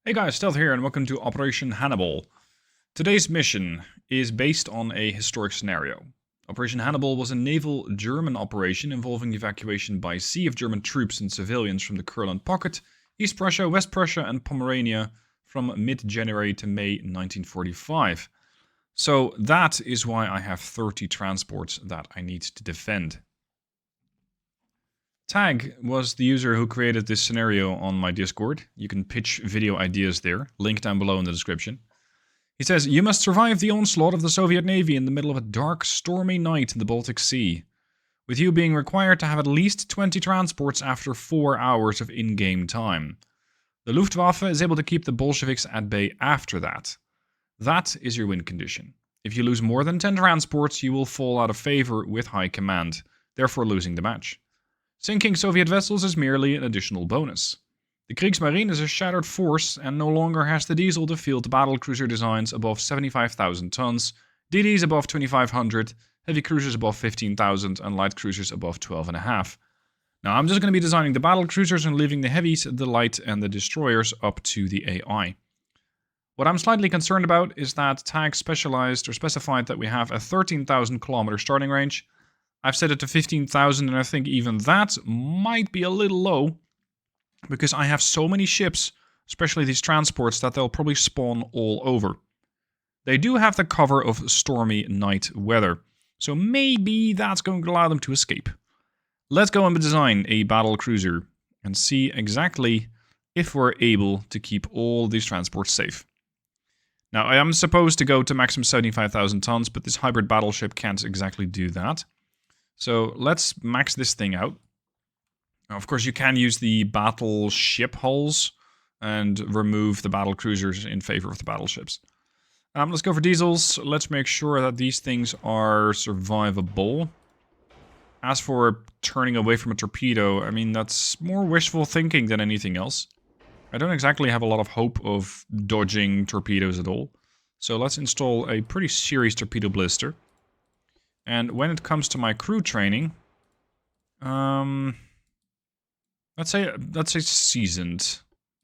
Hey guys, Stealth here and welcome to Operation Hannibal. Today's mission is based on a historic scenario. Operation Hannibal was a naval German operation involving evacuation by sea of German troops and civilians from the Courland Pocket, East Prussia, West Prussia and Pomerania from mid-January to May 1945. So that is why I have 30 transports that I need to defend. Tag was the user who created this scenario on my Discord. You can pitch video ideas there, link down below in the description. He says, you must survive the onslaught of the Soviet Navy in the middle of a dark, stormy night in the Baltic Sea, with you being required to have at least 20 transports after 4 hours of in-game time. The Luftwaffe is able to keep the Bolsheviks at bay after that. That is your win condition. If you lose more than 10 transports, you will fall out of favor with High Command, therefore losing the match. Sinking Soviet vessels is merely an additional bonus. The Kriegsmarine is a shattered force and no longer has the diesel to field battlecruiser designs above 75,000 tons, DDs above 2,500, heavy cruisers above 15,000 and light cruisers above 12.5. Now I'm just going to be designing the battlecruisers and leaving the heavies, the light and the destroyers up to the AI. What I'm slightly concerned about is that Tag specified that we have a 13,000 kilometer starting range. I've set it to 15,000 and I think even that might be a little low because I have so many ships, especially these transports, that they'll probably spawn all over. They do have the cover of stormy night weather, so maybe that's going to allow them to escape. Let's go and design a battle cruiser and see exactly if we're able to keep all these transports safe. Now I am supposed to go to maximum 75,000 tons, but this hybrid battleship can't exactly do that. So let's max this thing out. Now, of course, you can use the battleship hulls and remove the battle cruisers in favor of the battleships. Let's go for diesels. Let's make sure that these things are survivable. As for turning away from a torpedo, I mean, that's more wishful thinking than anything else. I don't exactly have a lot of hope of dodging torpedoes at all. So let's install a pretty serious torpedo blister. And when it comes to my crew training, let's say seasoned.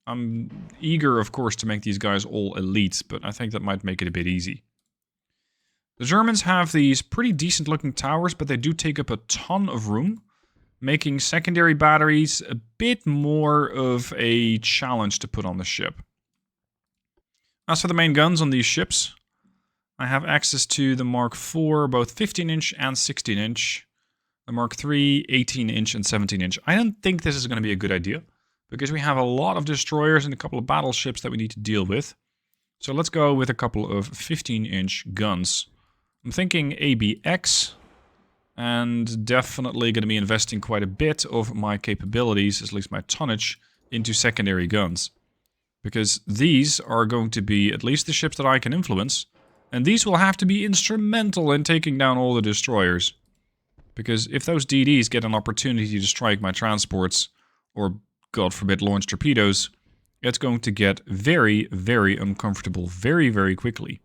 I'm eager, of course, to make these guys all elite, but I think that might make it a bit easy. The Germans have these pretty decent looking towers, but they do take up a ton of room, making secondary batteries a bit more of a challenge to put on the ship. As for the main guns on these ships, I have access to the Mark IV, both 15-inch and 16-inch. The Mark III, 18-inch and 17-inch. I don't think this is going to be a good idea, because we have a lot of destroyers and a couple of battleships that we need to deal with. So let's go with a couple of 15-inch guns. I'm thinking ABX, and definitely going to be investing quite a bit of my capabilities, at least my tonnage, into secondary guns. Because these are going to be at least the ships that I can influence. And these will have to be instrumental in taking down all the destroyers. Because if those DDs get an opportunity to strike my transports, or God forbid launch torpedoes, it's going to get very, very uncomfortable very, very quickly.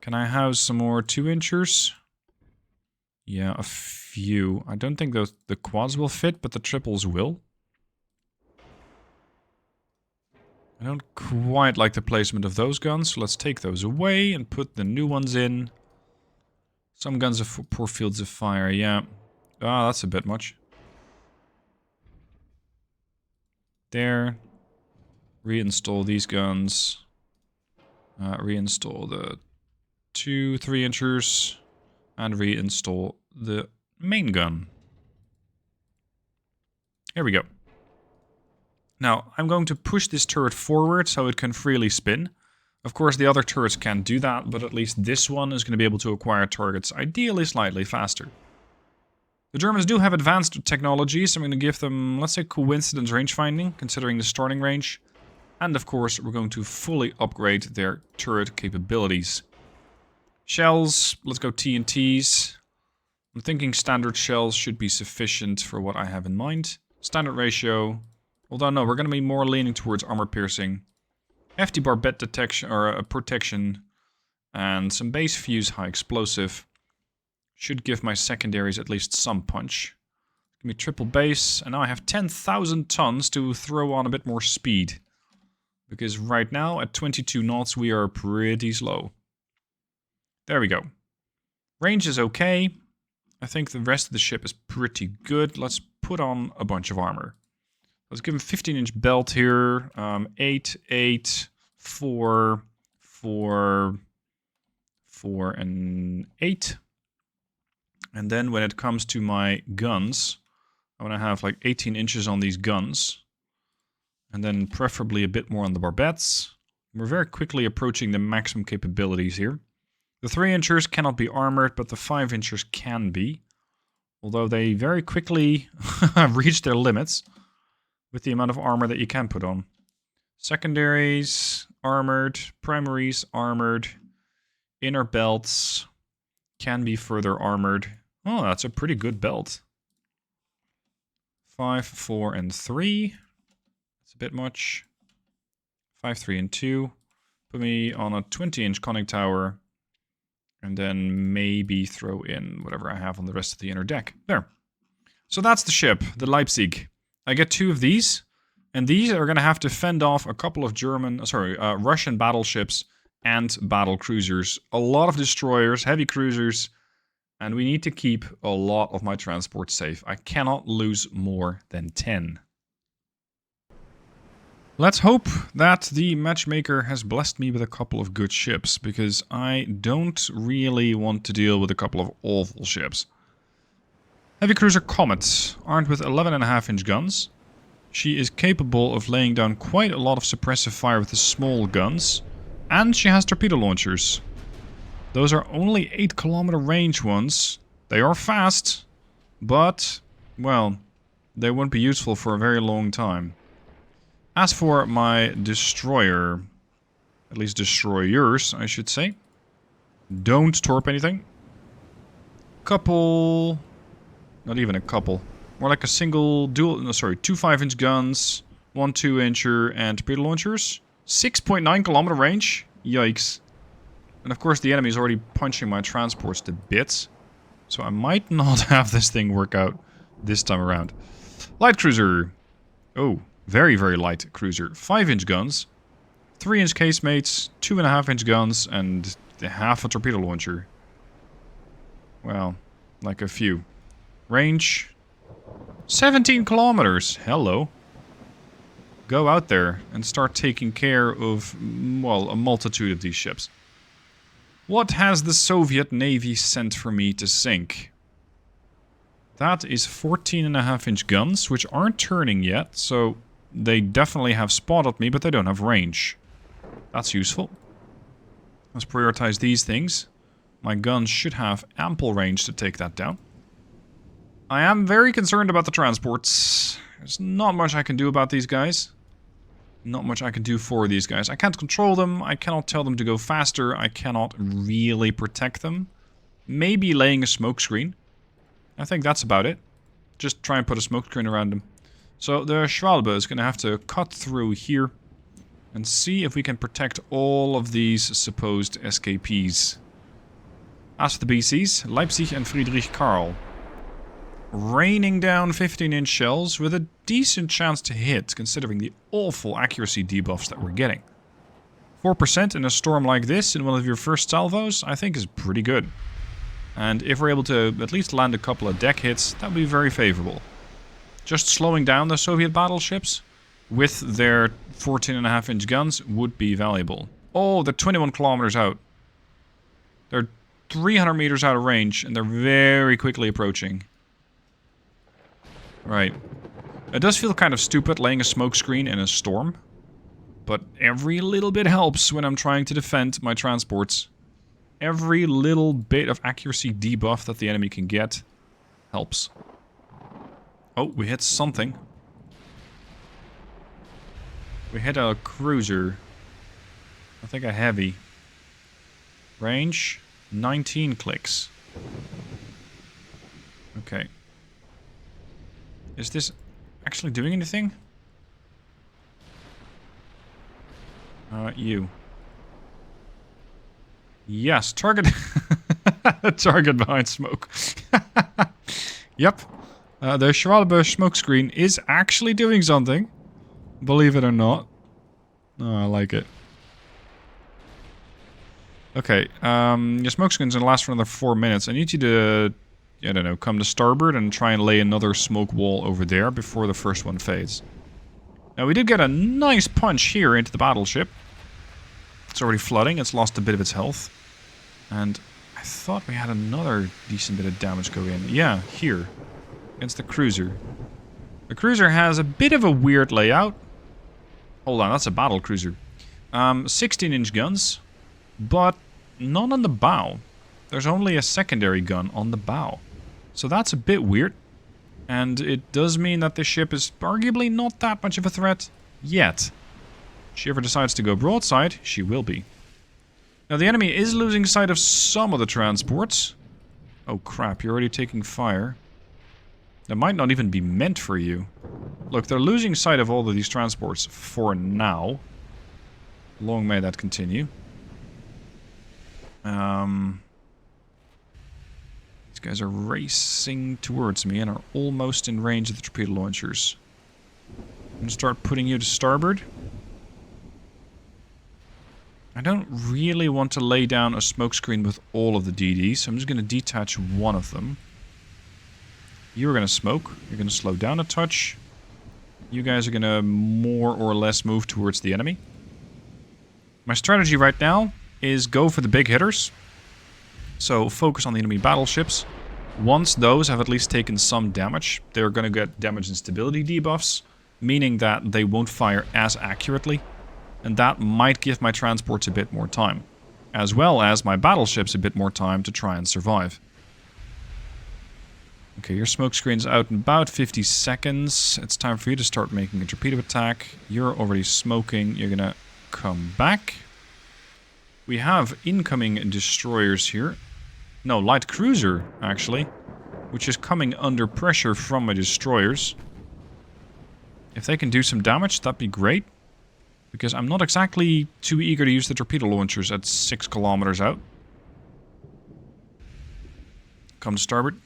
Can I house some more 2-inchers? Yeah, a few. I don't think the quads will fit, but the triples will. I don't quite like the placement of those guns, so let's take those away and put the new ones in. Some guns are poor fields of fire, yeah. Ah, that's a bit much. There. Reinstall these guns. Reinstall the 2 3-inchers. And reinstall the main gun. Here we go. Now, I'm going to push this turret forward so it can freely spin. Of course, the other turrets can't do that, but at least this one is going to be able to acquire targets, ideally slightly faster. The Germans do have advanced technologies. I'm going to give them, let's say, coincidence range finding, considering the starting range. And of course, we're going to fully upgrade their turret capabilities. Shells, let's go TNTs. I'm thinking standard shells should be sufficient for what I have in mind. Standard ratio. Although no, we're going to be more leaning towards armor piercing. Hefty barbette detection or protection. And some base fuse high explosive. Should give my secondaries at least some punch. Give me triple base. And now I have 10,000 tons to throw on a bit more speed. Because right now, at 22 knots, we are pretty slow. There we go. Range is okay. I think the rest of the ship is pretty good. Let's put on a bunch of armor. Let's give him 15-inch belt here. 8, 8, 4, 4, 4, and 8. And then when it comes to my guns, I want to have like 18 inches on these guns. And then preferably a bit more on the barbettes. We're very quickly approaching the maximum capabilities here. The 3-inchers cannot be armored, but the 5-inchers can be. Although they very quickly reach their limits with the amount of armor that you can put on. Secondaries, armored. Primaries, armored. Inner belts can be further armored. Oh, that's a pretty good belt. 5, 4, and 3. That's a bit much. 5, 3, and 2. Put me on a 20-inch conning tower. And then maybe throw in whatever I have on the rest of the inner deck. There. So that's the ship, the Leipzig. I get 2 of these. And these are going to have to fend off a couple of Russian battleships and battle cruisers. A lot of destroyers, heavy cruisers. And we need to keep a lot of my transport safe. I cannot lose more than 10. Let's hope that the matchmaker has blessed me with a couple of good ships, because I don't really want to deal with a couple of awful ships. Heavy cruiser Comet, armed with 11.5-inch guns. She is capable of laying down quite a lot of suppressive fire with the small guns, and she has torpedo launchers. Those are only 8-kilometer range ones. They are fast, but, well, they won't be useful for a very long time. As for my destroyer, at least destroyers, I should say, don't torp anything. Couple, not even a couple, more like a single two 5-inch guns, 1 2-incher, and torpedo launchers. 6.9 kilometer range. Yikes. And of course the enemy is already punching my transports to bits, so I might not have this thing work out this time around. Light cruiser. Oh. Very, very light cruiser. 5-inch guns, 3-inch casemates, 2.5-inch guns, and half a torpedo launcher. Well, like a few. Range, 17 kilometers. Hello. Go out there and start taking care of, well, a multitude of these ships. What has the Soviet Navy sent for me to sink? That is 14.5-inch guns, which aren't turning yet, so they definitely have spotted me, but they don't have range. That's useful. Let's prioritize these things. My guns should have ample range to take that down. I am very concerned about the transports. There's not much I can do about these guys. Not much I can do for these guys. I can't control them. I cannot tell them to go faster. I cannot really protect them. Maybe laying a smoke screen. I think that's about it. Just try and put a smoke screen around them. So the Schwalbe is going to have to cut through here and see if we can protect all of these supposed escapees. As for the BCs, Leipzig and Friedrich Karl. Raining down 15-inch shells with a decent chance to hit, considering the awful accuracy debuffs that we're getting. 4% in a storm like this in one of your first salvos, I think is pretty good. And if we're able to at least land a couple of deck hits, that would be very favorable. Just slowing down the Soviet battleships with their 14.5-inch guns would be valuable. Oh, they're 21 kilometers out. They're 300 meters out of range, and they're very quickly approaching. Right. It does feel kind of stupid laying a smoke screen in a storm, but every little bit helps when I'm trying to defend my transports. Every little bit of accuracy debuff that the enemy can get helps. Oh, we hit something. We hit a cruiser. I think a heavy. Range, 19 clicks. Okay. Is this actually doing anything? You. Yes, target. Target behind smoke. Yep. The Schwalbe smokescreen is actually doing something. Believe it or not. Oh, I like it. Okay, your smoke screen's gonna last for another 4 minutes. I need you to, I don't know, come to starboard and try and lay another smoke wall over there before the first one fades. Now, we did get a nice punch here into the battleship. It's already flooding, it's lost a bit of its health. And I thought we had another decent bit of damage go in. Yeah, here. Against the cruiser. The cruiser has a bit of a weird layout. Hold on, that's a battle cruiser. 16-inch guns, but none on the bow. There's only a secondary gun on the bow. So that's a bit weird. And it does mean that this ship is arguably not that much of a threat yet. If she ever decides to go broadside, she will be. Now the enemy is losing sight of some of the transports. Oh crap, you're already taking fire. That might not even be meant for you. Look, they're losing sight of all of these transports for now. Long may that continue. These guys are racing towards me and are almost in range of the torpedo launchers. I'm going to start putting you to starboard. I don't really want to lay down a smokescreen with all of the DDs, so I'm just going to detach one of them. You're going to smoke. You're going to slow down a touch. You guys are going to more or less move towards the enemy. My strategy right now is go for the big hitters. So focus on the enemy battleships. Once those have at least taken some damage, they're going to get damage and stability debuffs, meaning that they won't fire as accurately. And that might give my transports a bit more time, as well as my battleships a bit more time to try and survive. Okay, your smoke screen's out in about 50 seconds. It's time for you to start making a torpedo attack. You're already smoking. You're gonna come back. We have incoming destroyers here. No, light cruiser, actually, which is coming under pressure from my destroyers. If they can do some damage, that'd be great. Because I'm not exactly too eager to use the torpedo launchers at 6 kilometers out. Come to starboard.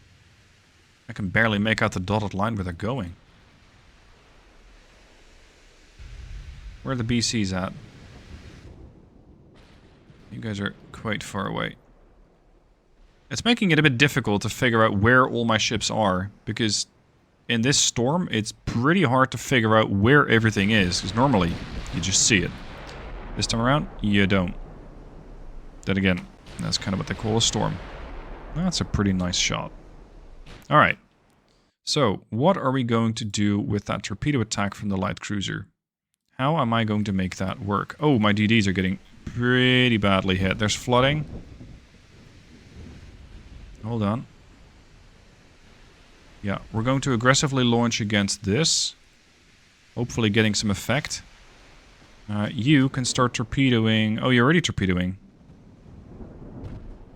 I can barely make out the dotted line where they're going. Where are the BCs at? You guys are quite far away. It's making it a bit difficult to figure out where all my ships are, because in this storm, it's pretty hard to figure out where everything is, because normally you just see it. This time around, you don't. Then again, that's kind of what they call a storm. That's a pretty nice shot. Alright. So, what are we going to do with that torpedo attack from the light cruiser? How am I going to make that work? Oh, my DDs are getting pretty badly hit. There's flooding. Hold on. Yeah, we're going to aggressively launch against this. Hopefully getting some effect. You can start torpedoing. Oh, you're already torpedoing.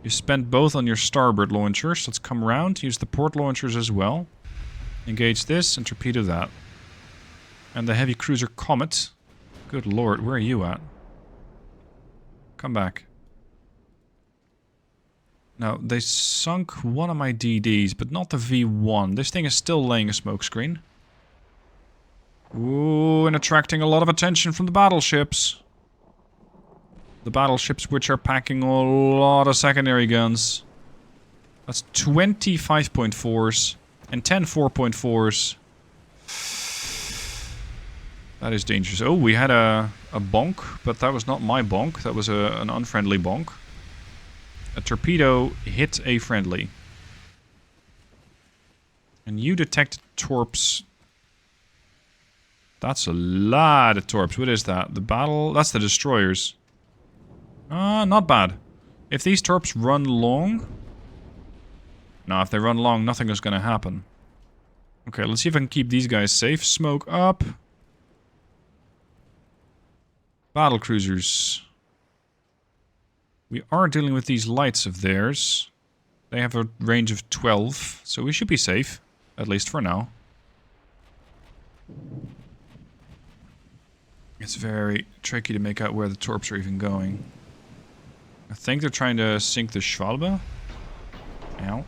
You spent both on your starboard launchers. Let's come around. Use the port launchers as well. Engage this and torpedo that. And the heavy cruiser Comet. Good lord, where are you at? Come back. Now, they sunk one of my DDs, but not the V1. This thing is still laying a smokescreen. Ooh, and attracting a lot of attention from the battleships. The battleships which are packing a lot of secondary guns. That's 20 5.4s and 10 4.4s. That is dangerous. Oh, we had a bonk, but that was not my bonk. That was an unfriendly bonk. A torpedo hit a friendly. And you detected torps. That's a lot of torps. What is that? The battle... That's the destroyers. Not bad. If these torps run long... No, if they run long, nothing is going to happen. Okay, let's see if I can keep these guys safe. Smoke up. Battle cruisers. We are dealing with these lights of theirs. They have a range of 12, so we should be safe. At least for now. It's very tricky to make out where the torps are even going. I think they're trying to sink the Schwalbe. Ow.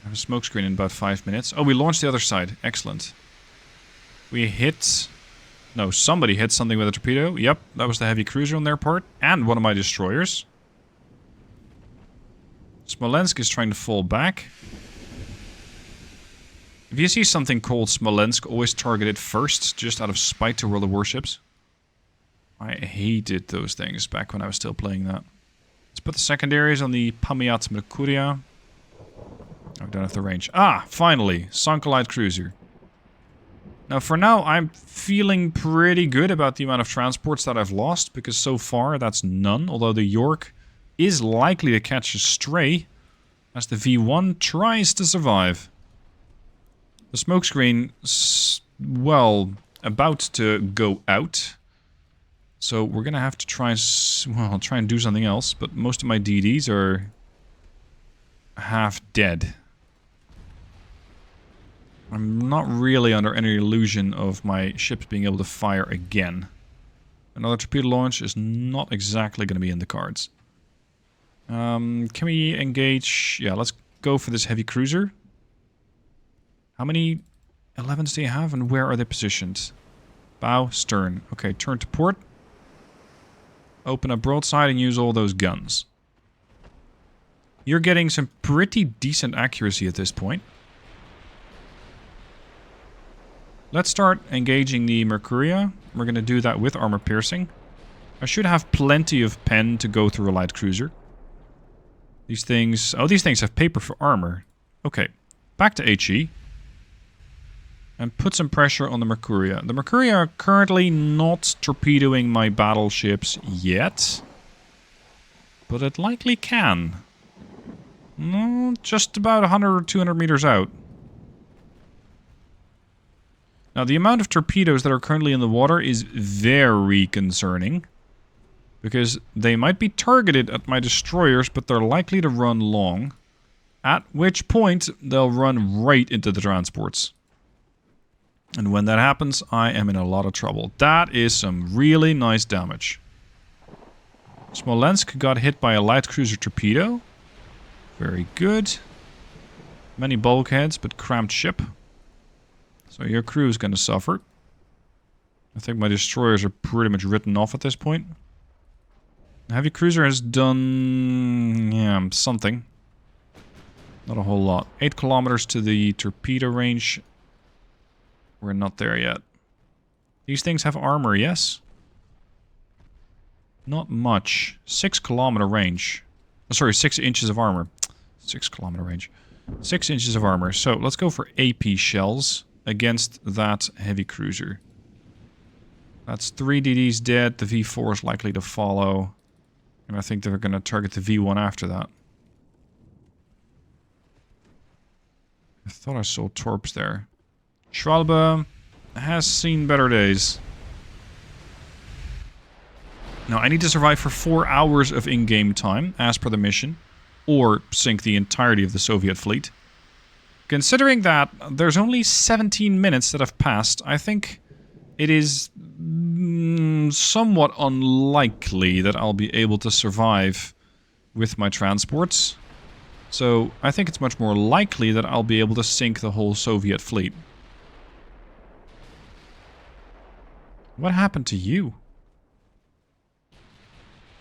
I have a smokescreen in about 5 minutes. Oh, we launched the other side. Excellent. We hit No, somebody hit something with a torpedo. Yep, that was the heavy cruiser on their part. And one of my destroyers. Smolensk is trying to fall back. If you see something called Smolensk, always target it first, just out of spite to World of Warships. I hated those things back when I was still playing that. Let's put the secondaries on the Pamiat Mercuria. I don't have the range. Ah, finally! Sunk a light cruiser. Now, for now, I'm feeling pretty good about the amount of transports that I've lost, because so far that's none, although the York is likely to catch a stray as the V1 tries to survive. The smokescreen, well, about to go out. So we're gonna have to try and do something else, but most of my DDs are half dead. I'm not really under any illusion of my ships being able to fire again. Another torpedo launch is not exactly going to be in the cards. Can we engage? Yeah, let's go for this heavy cruiser. How many 11s do you have and where are they positioned? Bow, stern. Okay, turn to port. Open up broadside and use all those guns. You're getting some pretty decent accuracy at this point. Let's start engaging the Mercuria. We're going to do that with armor piercing. I should have plenty of pen to go through a light cruiser. These things... Oh, these things have paper for armor. Okay, back to HE. And put some pressure on the Mercuria. The Mercuria are currently not torpedoing my battleships yet. But it likely can. No, just about 100 or 200 meters out. Now, the amount of torpedoes that are currently in the water is very concerning. Because they might be targeted at my destroyers, but they're likely to run long. At which point, they'll run right into the transports. And when that happens, I am in a lot of trouble. That is some really nice damage. Smolensk got hit by a light cruiser torpedo. Very good. Many bulkheads, but cramped ship. So your crew is going to suffer. I think my destroyers are pretty much written off at this point. The heavy cruiser has done... yeah, something. Not a whole lot. 8 kilometers to the torpedo range. We're not there yet. These things have armor, yes? Not much. 6 kilometer range. Oh, sorry, 6 inches of armor. 6 kilometer range. 6 inches of armor. So let's go for AP shells against that heavy cruiser. That's 3 DDs dead. The V4 is likely to follow. And I think they're going to target the V1 after that. I thought I saw torps there. Schwalbe has seen better days. Now, I need to survive for 4 hours of in-game time, as per the mission, or sink the entirety of the Soviet fleet. Considering that there's only 17 minutes that have passed, I think it is somewhat unlikely that I'll be able to survive with my transports. So I think it's much more likely that I'll be able to sink the whole Soviet fleet. What happened to you?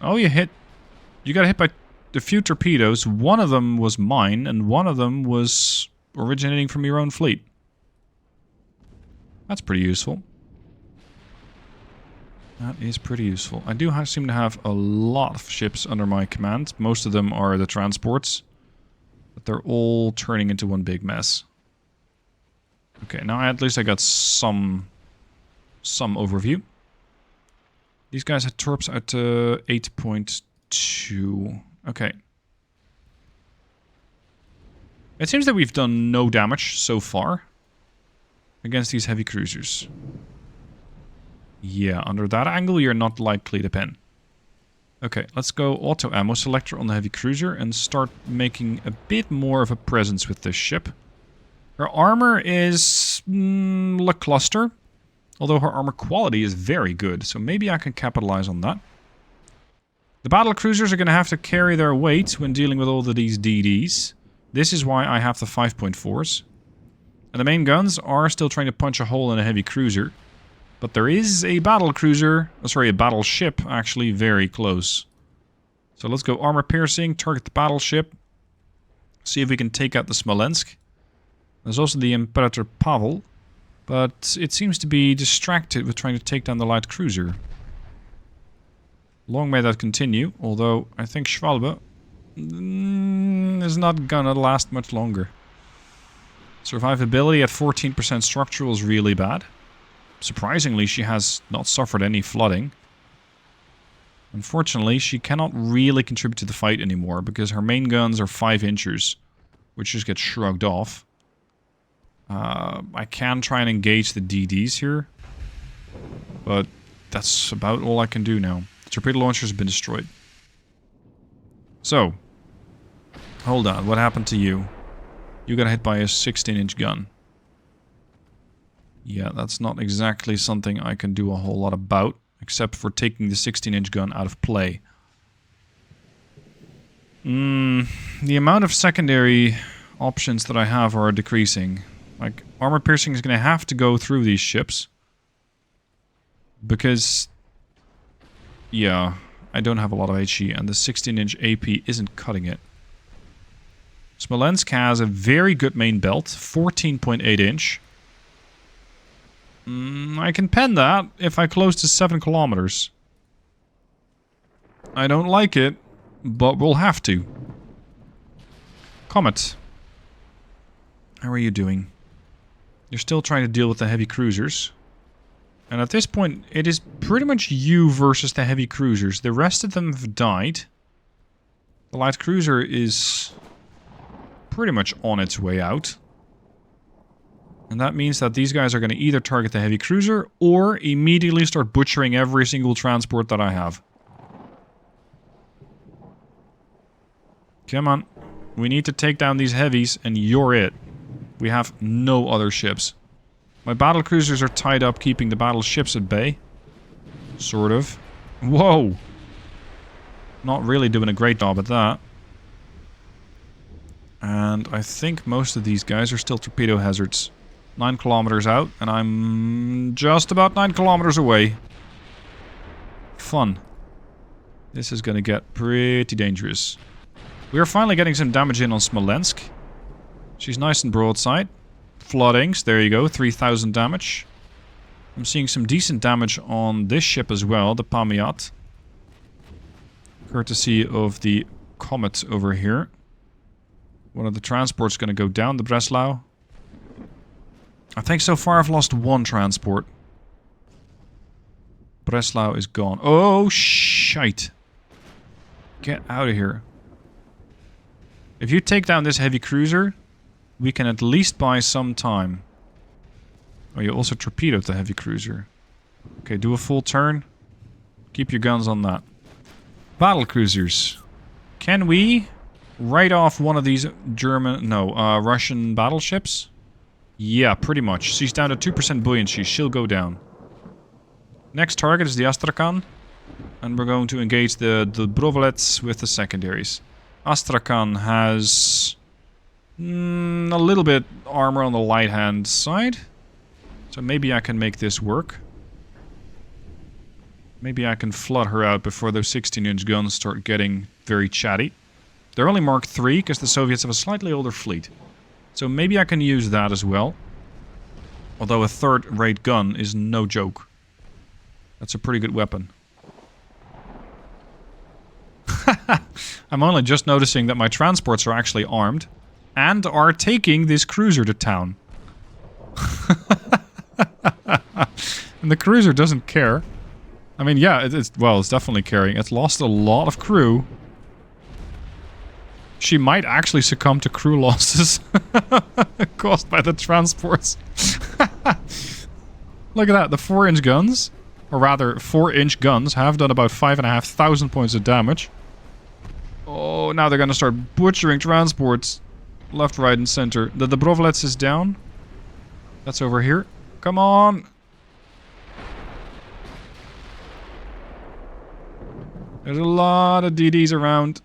Oh, you got hit by a few torpedoes. One of them was mine, and one of them was originating from your own fleet. That's pretty useful. That is pretty useful. I do seem to have a lot of ships under my command. Most of them are the transports. But they're all turning into one big mess. Okay, now at least I got some overview. These guys had torps at 8.2. Okay. It seems that we've done no damage so far against these heavy cruisers. Yeah, under that angle, you're not likely to pen. Okay, let's go auto ammo selector on the heavy cruiser and start making a bit more of a presence with this ship. Her armor is lackluster, although her armor quality is very good, so maybe I can capitalize on that. The battle cruisers are going to have to carry their weight when dealing with all of these DDs. This is why I have the 5.4s. And the main guns are still trying to punch a hole in a heavy cruiser. But there is a battle cruiser, sorry, a battleship actually very close. So let's go armor piercing, target the battleship. See if we can take out the Smolensk. There's also the Imperator Pavel. But it seems to be distracted with trying to take down the light cruiser. Long may that continue, although I think Schwalbe is not gonna last much longer. Survivability at 14% structural is really bad. Surprisingly, she has not suffered any flooding. Unfortunately, she cannot really contribute to the fight anymore because her main guns are 5 inchers, which just get shrugged off. I can try and engage the DDs here, but that's about all I can do now. The torpedo launcher has been destroyed. So, hold on, what happened to you? You got hit by a 16-inch gun. Yeah, that's not exactly something I can do a whole lot about, except for taking the 16-inch gun out of play. The amount of secondary options that I have are decreasing. Like, armor piercing is going to have to go through these ships. Because, yeah, I don't have a lot of HE, and the 16-inch AP isn't cutting it. Smolensk has a very good main belt, 14.8 inch. I can pen that if I close to 7 kilometers. I don't like it, but we'll have to. Comet. How are you doing? You're still trying to deal with the heavy cruisers. And at this point, it is pretty much you versus the heavy cruisers. The rest of them have died. The light cruiser is pretty much on its way out. And that means that these guys are going to either target the heavy cruiser or immediately start butchering every single transport that I have. Come on. We need to take down these heavies and you're it. We have no other ships. My battle cruisers are tied up keeping the battleships at bay. Sort of. Whoa! Not really doing a great job at that. And I think most of these guys are still torpedo hazards. 9 kilometers out, and I'm just about 9 kilometers away. Fun. This is gonna get pretty dangerous. We are finally getting some damage in on Smolensk. She's nice and broadside. Floodings, there you go, 3,000 damage. I'm seeing some decent damage on this ship as well, the Pamiat. Courtesy of the Comet over here. One of the transports gonna go down, the Breslau. I think so far I've lost 1 transport. Breslau is gone. Oh, shite. Get out of here. If you take down this heavy cruiser, we can at least buy some time. Oh, you also torpedoed the heavy cruiser. Okay, do a full turn. Keep your guns on that. Battle cruisers. Can we write off one of these Russian battleships? Yeah, pretty much. She's down to 2% buoyancy. She'll go down. Next target is the Astrakhan. And we're going to engage the Brovolets with the secondaries. Astrakhan has a little bit armor on the light hand side. So maybe I can make this work. Maybe I can flood her out before those 16-inch guns start getting very chatty. They're only Mark III because the Soviets have a slightly older fleet. So maybe I can use that as well. Although a third-rate gun is no joke. That's a pretty good weapon. I'm only just noticing that my transports are actually armed. And are taking this cruiser to town. And the cruiser doesn't care. I mean, yeah, it's definitely carrying. It's lost a lot of crew. She might actually succumb to crew losses caused by the transports. Look at that, the 4-inch guns, or rather 4-inch guns, have done about 5,500 points of damage. Oh, now they're gonna start butchering transports. Left, right, and center. The Dobrovolets is down. That's over here. Come on! There's a lot of DDs around.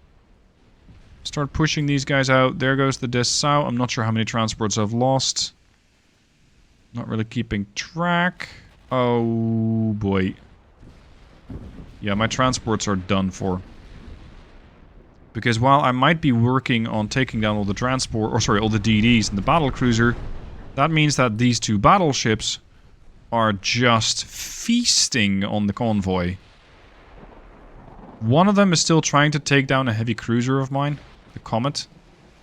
Start pushing these guys out. There goes the Dessau. I'm not sure how many transports I've lost. Not really keeping track. Oh boy. Yeah, my transports are done for. Because while I might be working on taking down all the transport, or sorry, all the DDs and the battle cruiser, that means that these two battleships are just feasting on the convoy. One of them is still trying to take down a heavy cruiser of mine, the Comet,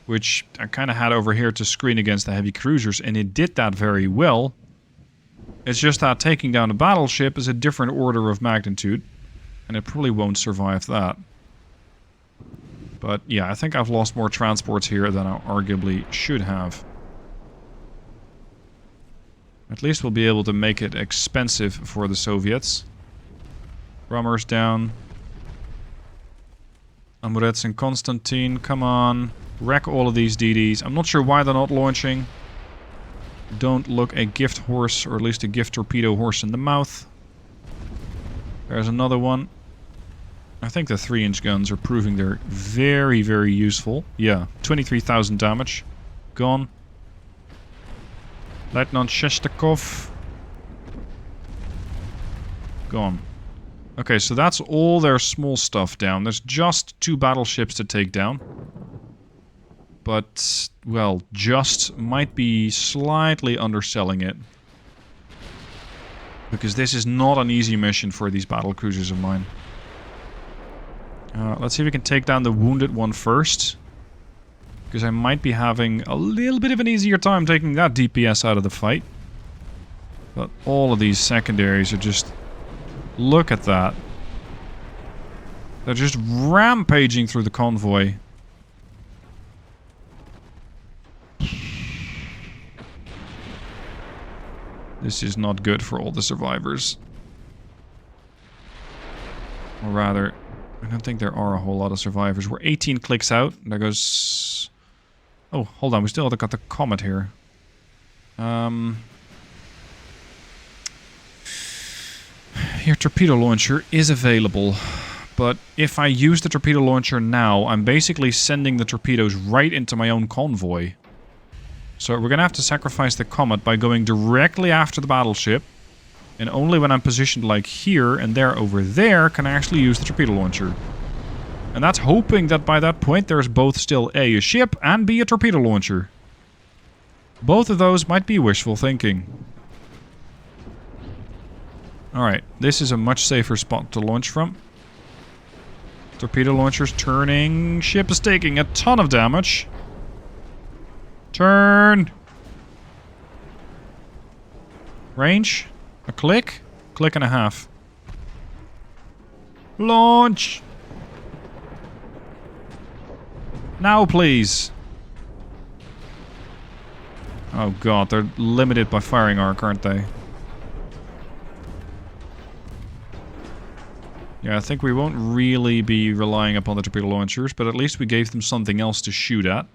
which I kind of had over here to screen against the heavy cruisers, and it did that very well. It's just that taking down a battleship is a different order of magnitude, and it probably won't survive that. But yeah, I think I've lost more transports here than I arguably should have. At least we'll be able to make it expensive for the Soviets. Rummers down. Amurets and Constantine, come on. Wreck all of these DDs. I'm not sure why they're not launching. Don't look a gift horse, or at least a gift torpedo horse in the mouth. There's another one. I think the 3-inch guns are proving they're very, very useful. Yeah, 23,000 damage. Gone. Lieutenant Shestakov. Gone. Okay, so that's all their small stuff down. There's just 2 battleships to take down. But, well, just might be slightly underselling it. Because this is not an easy mission for these battle cruisers of mine. Let's see if we can take down the wounded one first. Because I might be having a little bit of an easier time taking that DPS out of the fight. But all of these secondaries are just... Look at that. They're just rampaging through the convoy. This is not good for all the survivors. Or rather... I don't think there are a whole lot of survivors. We're 18 clicks out. There goes... Oh, hold on. We still got the Comet here. Your torpedo launcher is available. But if I use the torpedo launcher now, I'm basically sending the torpedoes right into my own convoy. So we're going to have to sacrifice the Comet by going directly after the battleship. And only when I'm positioned like here and there over there can I actually use the torpedo launcher. And that's hoping that by that point there's both still A, a ship, and B, a torpedo launcher. Both of those might be wishful thinking. Alright, this is a much safer spot to launch from. Torpedo launcher's turning. Ship is taking a ton of damage. Turn! Range? A click? Click and a half. Launch! Now, please. Oh god, they're limited by firing arc, aren't they? Yeah, I think we won't really be relying upon the torpedo launchers, but at least we gave them something else to shoot at.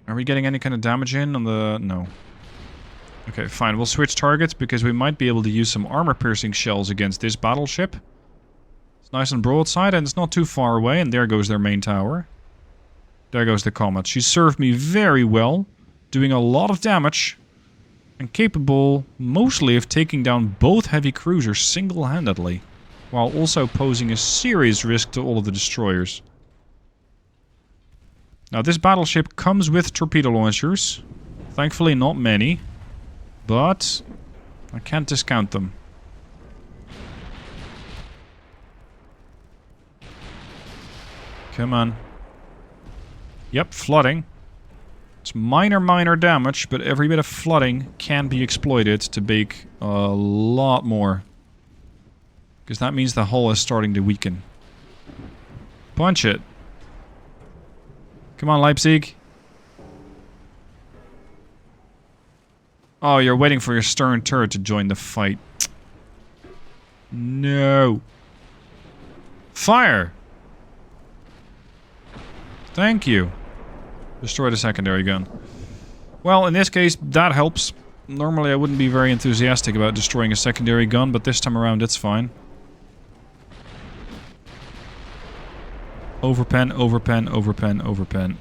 Are we getting any kind of damage in on the... No. Okay, fine. We'll switch targets because we might be able to use some armor-piercing shells against this battleship. It's nice and broadside and it's not too far away, and there goes their main tower. There goes the Comet. She served me very well, doing a lot of damage, and capable mostly of taking down both heavy cruisers single-handedly, while also posing a serious risk to all of the destroyers. Now this battleship comes with torpedo launchers. Thankfully not many. But I can't discount them. Come on. Yep, flooding. It's minor damage, but every bit of flooding can be exploited to bake a lot more. Because that means the hull is starting to weaken. Punch it. Come on, Leipzig. Oh, you're waiting for your stern turret to join the fight. No. Fire! Thank you. Destroy the secondary gun. Well, in this case, that helps. Normally I wouldn't be very enthusiastic about destroying a secondary gun, but this time around it's fine. Overpen, overpen, overpen, overpen.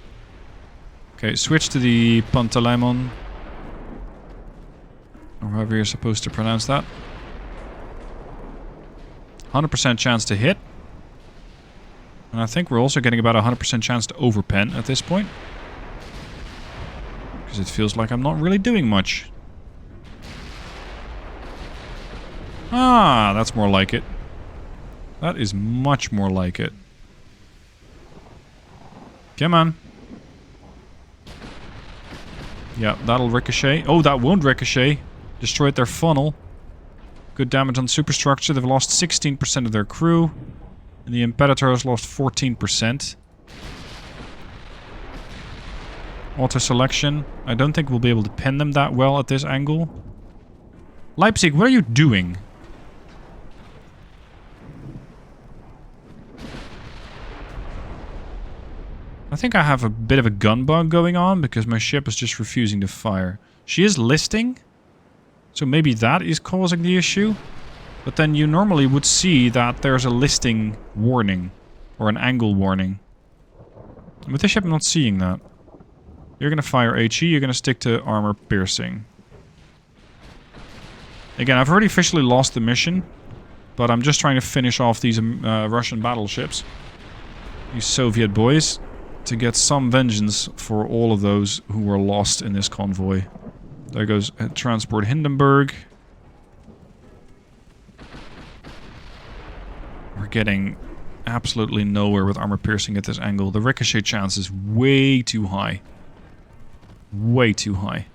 Okay, switch to the Pantaleimon. Or however you're supposed to pronounce that. 100% chance to hit. And I think we're also getting about a 100% chance to overpen at this point. Because it feels like I'm not really doing much. Ah, that's more like it. That is much more like it. Come on. Yeah, that'll ricochet. Oh, that won't ricochet. Destroyed their funnel. Good damage on superstructure. They've lost 16% of their crew. And the Imperator has lost 14%. Auto-selection. I don't think we'll be able to pin them that well at this angle. Leipzig, what are you doing? I think I have a bit of a gun bug going on because my ship is just refusing to fire. She is listing, so maybe that is causing the issue. But then you normally would see that there's a listing warning or an angle warning. With this ship I'm not seeing that. You're going to fire HE, you're going to stick to armor piercing. Again, I've already officially lost the mission, but I'm just trying to finish off these Russian battleships. These Soviet boys. To get some vengeance for all of those who were lost in this convoy. There goes transport Hindenburg. We're getting absolutely nowhere with armor piercing at this angle. The ricochet chance is way too high. Way too high.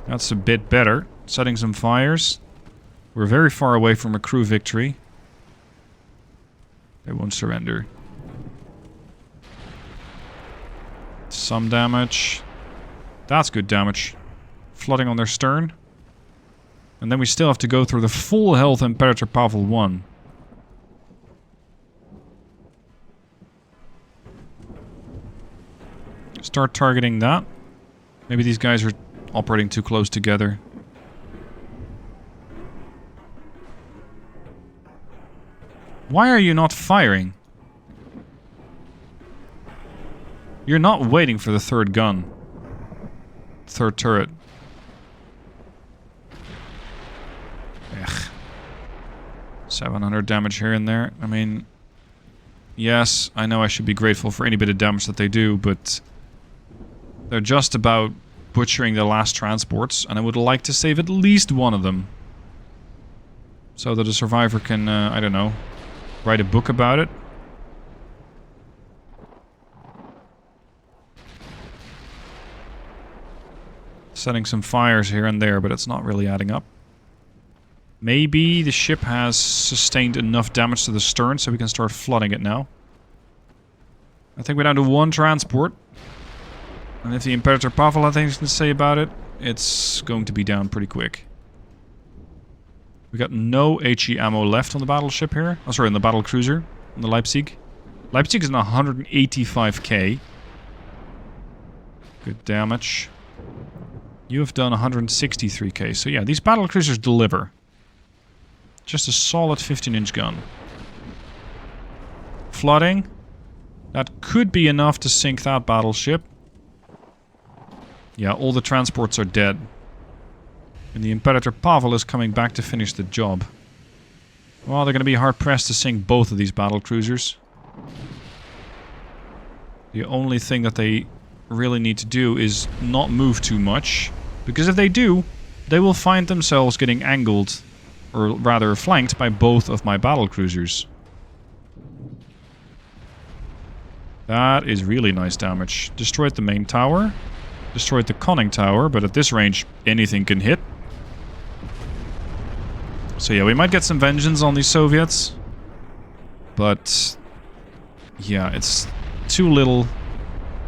That's a bit better. Setting some fires. We're very far away from a crew victory. They won't surrender. Some damage. That's good damage. Flooding on their stern. And then we still have to go through the full health Imperator Pavel 1. Start targeting that. Maybe these guys are operating too close together. Why are you not firing? You're not waiting for the third gun. Third turret. Ugh. 700 damage here and there. I mean... Yes, I know I should be grateful for any bit of damage that they do, but... They're just about butchering the last transports, and I would like to save at least one of them. So that a survivor can, I don't know... write a book about it. Setting some fires here and there, but it's not really adding up. Maybe the ship has sustained enough damage to the stern so we can start flooding it now. I think we're down to one transport. And if the Imperator Pavel has things to say about it, it's going to be down pretty quick. We got no HE ammo left on the battleship here. Oh, sorry, on the battle cruiser. On the Leipzig. Leipzig is in 185k. Good damage. You have done 163k. So yeah, these battle cruisers deliver. Just a solid 15-inch gun. Flooding. That could be enough to sink that battleship. Yeah, all the transports are dead. And the Imperator Pavel is coming back to finish the job. Well, they're going to be hard-pressed to sink both of these battlecruisers. The only thing that they really need to do is not move too much. Because if they do, they will find themselves getting angled, or rather flanked, by both of my battlecruisers. That is really nice damage. Destroyed the main tower. Destroyed the conning tower, but at this range, anything can hit. So yeah, we might get some vengeance on these Soviets. But... yeah, it's too little,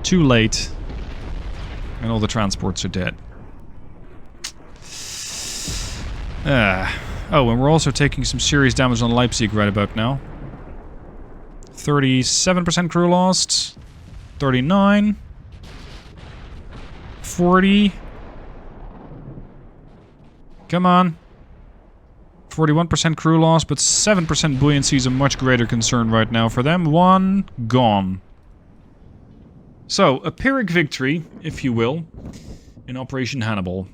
too late, and all the transports are dead. Oh, and we're also taking some serious damage on Leipzig right about now. 37% crew lost. 39. 40. Come on. 41% crew loss, but 7% buoyancy is a much greater concern right now for them. 1 gone. So, a Pyrrhic victory, if you will. in Operation Hannibal.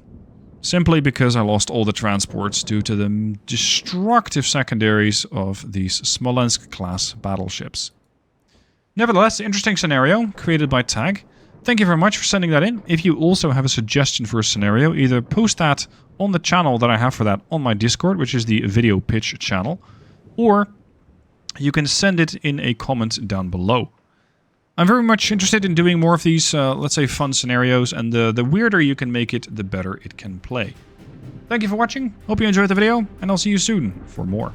Simply because I lost all the transports due to the destructive secondaries of these Smolensk-class battleships. Nevertheless, interesting scenario created by Tag. Thank you very much for sending that in. If you also have a suggestion for a scenario, either post that on the channel that I have for that on my Discord, which is the video pitch channel, or you can send it in a comment down below. I'm very much interested in doing more of these, let's say, fun scenarios, and the weirder you can make it, the better it can play. Thank you for watching, hope you enjoyed the video, and I'll see you soon for more.